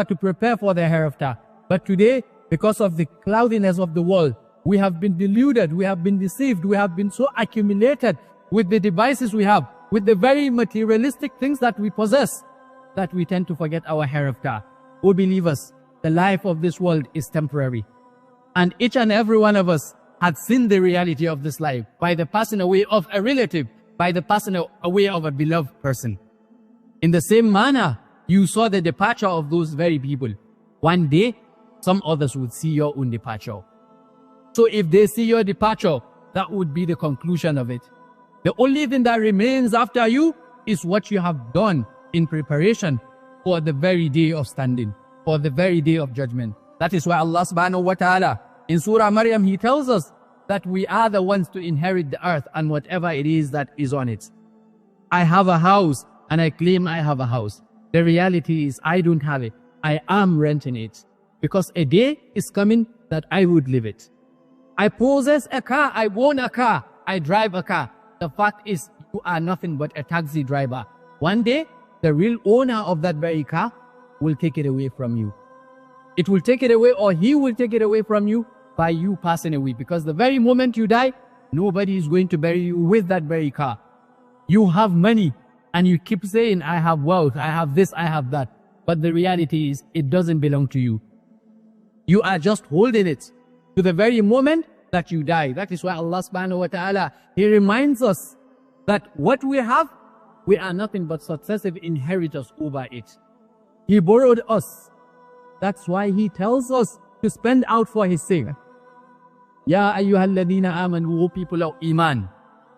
to prepare for the hereafter. But today, because of the cloudiness of the world, we have been deluded, we have been deceived, we have been so accumulated with the devices we have, with the very materialistic things that we possess, that we tend to forget our hereafter. O believers, the life of this world is temporary. And each and every one of us had seen the reality of this life by the passing away of a relative, by the passing away of a beloved person. In the same manner, you saw the departure of those very people. One day, some others would see your own departure. So if they see your departure, that would be the conclusion of it. The only thing that remains after you is what you have done in preparation for the very day of standing, for the very day of judgment. That is why Allah subhanahu wa ta'ala, in Surah Maryam, He tells us that we are the ones to inherit the earth and whatever it is that is on it. I have a house and I claim I have a house. The reality is I don't have it. I am renting it. Because a day is coming that I would live it. I possess a car, I own a car, I drive a car. The fact is, you are nothing but a taxi driver. One day, the real owner of that very car will take it away from you. It will take it away, or he will take it away from you by you passing away. Because the very moment you die, nobody is going to bury you with that very car. You have money, and you keep saying, I have wealth, I have this, I have that. But the reality is, it doesn't belong to you. You are just holding it to the very moment that you die. That is why Allah subhanahu wa ta'ala, He reminds us that what we have, we are nothing but successive inheritors over it. He borrowed us. That's why He tells us to spend out for His sake. Ya ayyuhalladhina amanu, O people of Iman.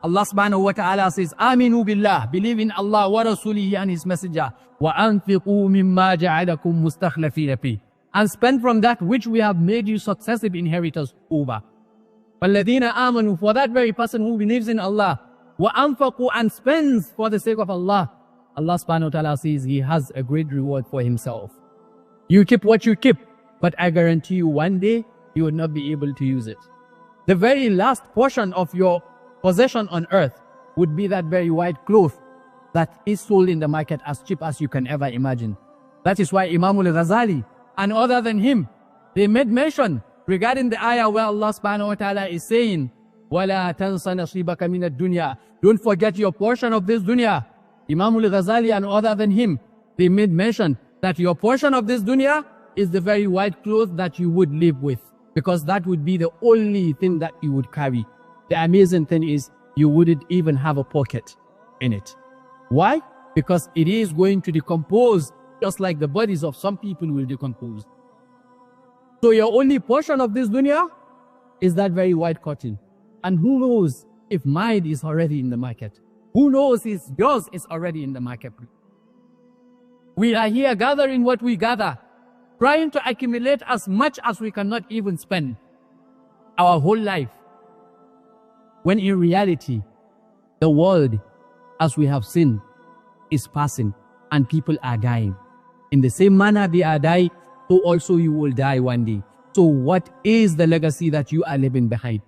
Allah subhanahu wa ta'ala says, Aminu billah, believe in Allah wa rasulihi and His messenger. Wa anfiqu mimma ja'alakum mustakhlafina fi. And spend from that which we have made you successive inheritors over. وَالَّذِينَ آمَنُوا, for that very person who believes in Allah, وَأَنفَقُوا, and spends for the sake of Allah, Allah subhanahu wa ta'ala says He has a great reward for Himself. You keep what you keep, but I guarantee you one day, you will not be able to use it. The very last portion of your possession on earth would be that very white cloth that is sold in the market as cheap as you can ever imagine. That is why Imam al-Ghazali and other than him, they made mention regarding the ayah where Allah subhanahu wa ta'ala is saying, وَلَا تَنْسَ نَصِيبَكَ مِنَ الدُّنْيَا, don't forget your portion of this dunya. Imam al-Ghazali and other than him, they made mention that your portion of this dunya is the very white cloth that you would live with, because that would be the only thing that you would carry. The amazing thing is, you wouldn't even have a pocket in it. Why? Because it is going to decompose, just like the bodies of some people will decompose. So your only portion of this dunya is that very white cotton. And who knows if mine is already in the market? Who knows if yours is already in the market? We are here gathering what we gather, trying to accumulate as much as we cannot even spend our whole life. When in reality, the world, as we have seen, is passing and people are dying. In the same manner they are dying, so also you will die one day. So what is the legacy that you are leaving behind?